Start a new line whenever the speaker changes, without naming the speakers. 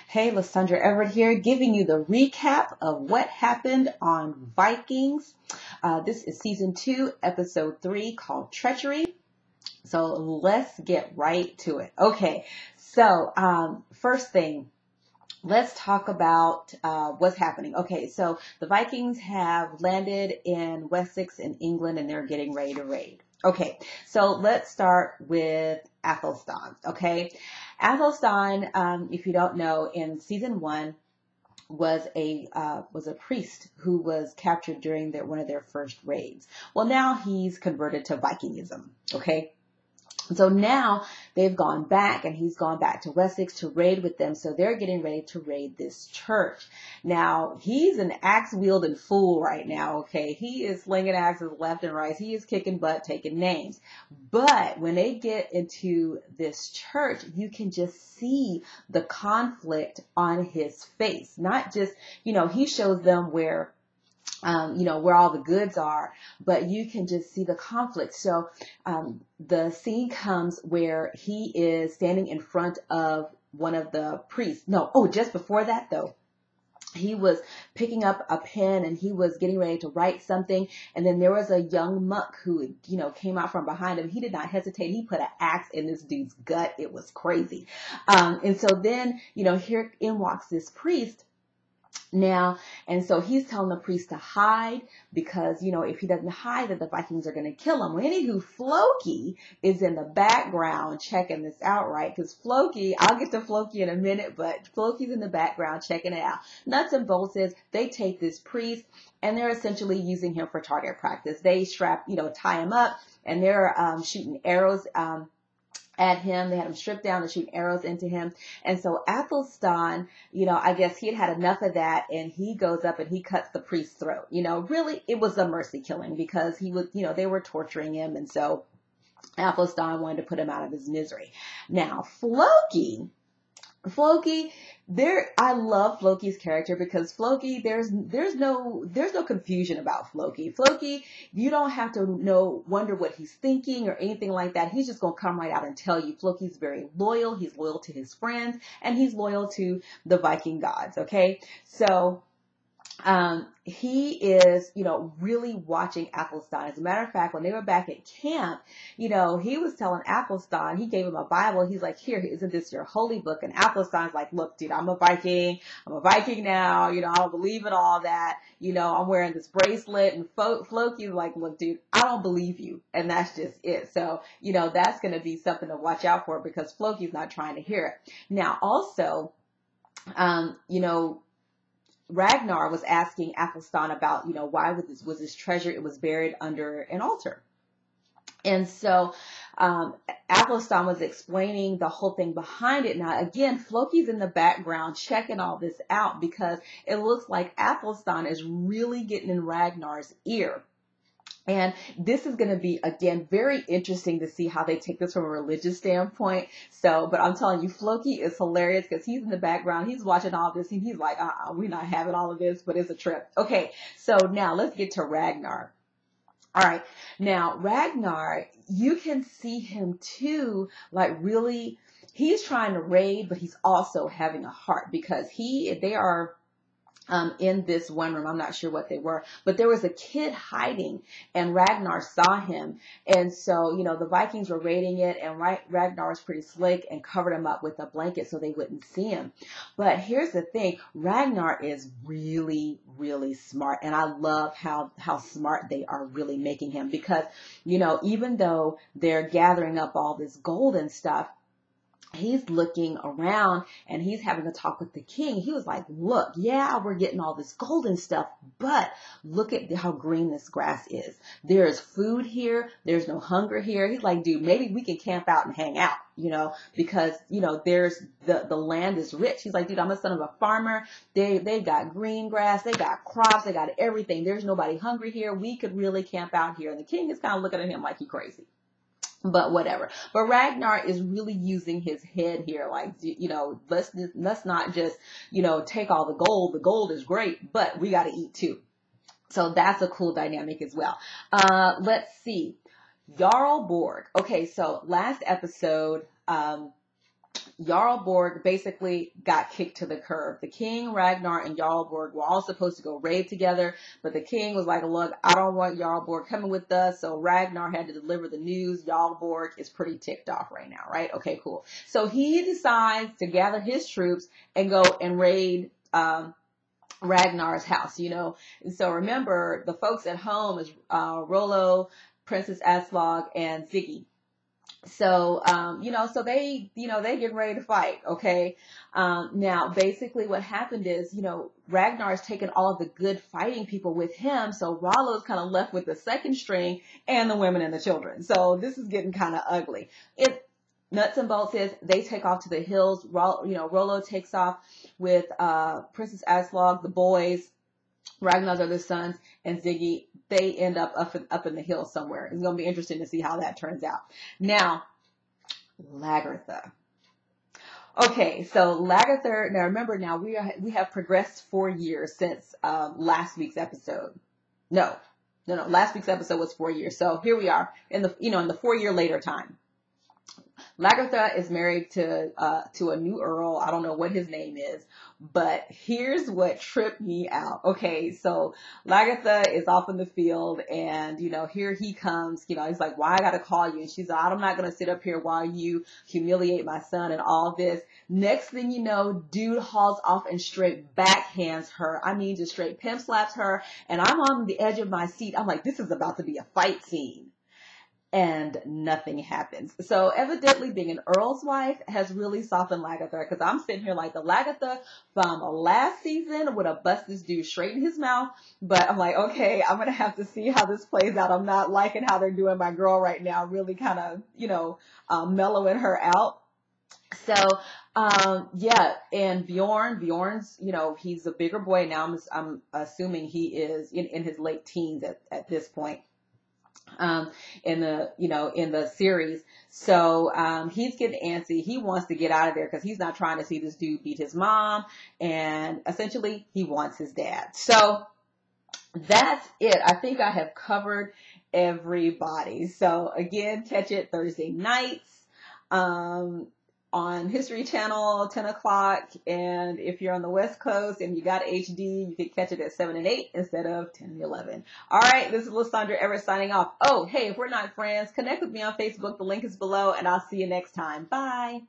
Hey, Lysandra Everett here, giving you the recap of what happened on Vikings. This is season 2, episode 3, called Treachery. So let's get right to it. Okay, so first thing, let's talk about what's happening. Okay, so the Vikings have landed in Wessex in England and they're getting ready to raid. Okay, so let's start with Athelstan. Okay, Athelstan, if you don't know, in season 1 was a priest who was captured during one of their first raids. Well, now he's converted to Vikingism. Okay, so now they've gone back and he's gone back to Wessex to raid with them. So they're getting ready to raid this church. Now he's an axe wielding fool right now. Okay. He is slinging axes left and right. He is kicking butt, taking names. But when they get into this church, you can just see the conflict on his face. Not just, he shows them where where all the goods are, but you can just see the conflict. So the scene comes where he is standing in front of one of the priests. Just before that though, he was picking up a pen and he was getting ready to write something. And then there was a young monk who, came out from behind him. He did not hesitate. He put an axe in this dude's gut. It was crazy. And so then, here in walks this priest. Now, and so he's telling the priest to hide because, if he doesn't hide, that the Vikings are going to kill him. Well, anywho, Flokey is in the background checking this out, right? Because Flokey, I'll get to Flokey in a minute, but Flokey's in the background checking it out. Nuts and bolts is they take this priest and they're essentially using him for target practice. They tie him up and they're shooting arrows at him. They had him stripped down and shoot arrows into him. And so Athelstan, I guess he had enough of that and he goes up and he cuts the priest's throat. Really it was a mercy killing because he was, they were torturing him. And so Athelstan wanted to put him out of his misery. Now, Flokey, I love Flokey's character because Flokey, there's no confusion about Flokey. Flokey, you don't have to wonder what he's thinking or anything like that. He's just going to come right out and tell you. Flokey's very loyal. He's loyal to his friends and he's loyal to the Viking gods. Okay. So, he is, really watching Athelstan. As a matter of fact, when they were back at camp, he was telling Athelstan, he gave him a Bible. He's like, here, isn't this your holy book? And Athelstan's like, look, dude, I'm a Viking now. I don't believe in all that. I'm wearing this bracelet. And Flokey's like, look, dude, I don't believe you. And that's just it. So, that's going to be something to watch out for because Flokey's not trying to hear it. Now, also, Ragnar was asking Athelstan about, why was this treasure? It was buried under an altar. And so Athelstan was explaining the whole thing behind it. Now, again, Flokey's in the background checking all this out because it looks like Athelstan is really getting in Ragnar's ear. And this is going to be, again, very interesting to see how they take this from a religious standpoint. So, but I'm telling you, Flokey is hilarious because he's in the background. He's watching all this and he's like, we're not having all of this, but it's a trip. Okay, so now let's get to Ragnar. All right, now Ragnar, you can see him too, like really, he's trying to raid, but he's also having a heart because they are in this one room. I'm not sure what they were, but there was a kid hiding and Ragnar saw him. And so, the Vikings were raiding it and Ragnar was pretty slick and covered him up with a blanket so they wouldn't see him. But here's the thing. Ragnar is really, really smart. And I love how smart they are really making him because, even though they're gathering up all this gold and stuff, he's looking around and he's having a talk with the king. He was like, look, yeah, we're getting all this golden stuff, but look at how green this grass is. There's food here. There's no hunger here. He's like, dude, maybe we can camp out and hang out, because, there's the land is rich. He's like, dude, I'm a son of a farmer. They got green grass. They got crops. They got everything. There's nobody hungry here. We could really camp out here. And the king is kind of looking at him like he's crazy. But whatever. But Ragnar is really using his head here. Like, let's not just, take all the gold. The gold is great, but we got to eat too. So that's a cool dynamic as well. Let's see. Jarl Borg. Okay. So last episode, Jarl Borg basically got kicked to the curb. The king, Ragnar, and Jarl Borg were all supposed to go raid together, but the king was like, look, I don't want Jarl Borg coming with us, so Ragnar had to deliver the news. Jarl Borg is pretty ticked off right now, right? Okay, cool. So he decides to gather his troops and go and raid Ragnar's house, you know. And so remember, the folks at home is Rollo, Princess Aslaug, and Ziggy. So, so they getting ready to fight. Okay. Now basically what happened is, Ragnar's taken all of the good fighting people with him. So Rollo's kind of left with the second string and the women and the children. So this is getting kind of ugly. It nuts and bolts is they take off to the hills. Rollo takes off with, Princess Aslaug, the boys, Ragnar's other sons, and Ziggy. They end up in the hills somewhere. It's going to be interesting to see how that turns out. Now, Lagertha. Okay, so Lagertha. Now remember, we have progressed 4 years since last week's episode. No. Last week's episode was 4 years. So here we are in the 4 year later time. Lagertha is married to a new earl. I don't know what his name is, but here's what tripped me out. Okay, so Lagertha is off in the field, and here he comes. He's like, "Why I gotta call you?" And she's like, "I'm not gonna sit up here while you humiliate my son and all this." Next thing you know, dude hauls off and straight backhands her. I mean, just straight pimp slaps her, and I'm on the edge of my seat. I'm like, this is about to be a fight scene. And nothing happens. So evidently being an earl's wife has really softened Lagertha, because I'm sitting here like the Lagertha from last season would have busted this dude straight in his mouth. But I'm like, okay, I'm going to have to see how this plays out. I'm not liking how they're doing my girl right now, really kind of, mellowing her out. So, and Bjorn's, he's a bigger boy now. I'm assuming he is in his late teens at this point. In the series. So, he's getting antsy. He wants to get out of there because he's not trying to see this dude beat his mom, and essentially he wants his dad. So that's it. I think I have covered everybody. So again, catch it Thursday nights, on History Channel, 10 o'clock. And if you're on the West Coast and you got HD, you can catch it at 7 and 8 instead of 10 and 11. All right, this is Lysandra Everett signing off. Oh, hey, if we're not friends, connect with me on Facebook. The link is below, and I'll see you next time. Bye.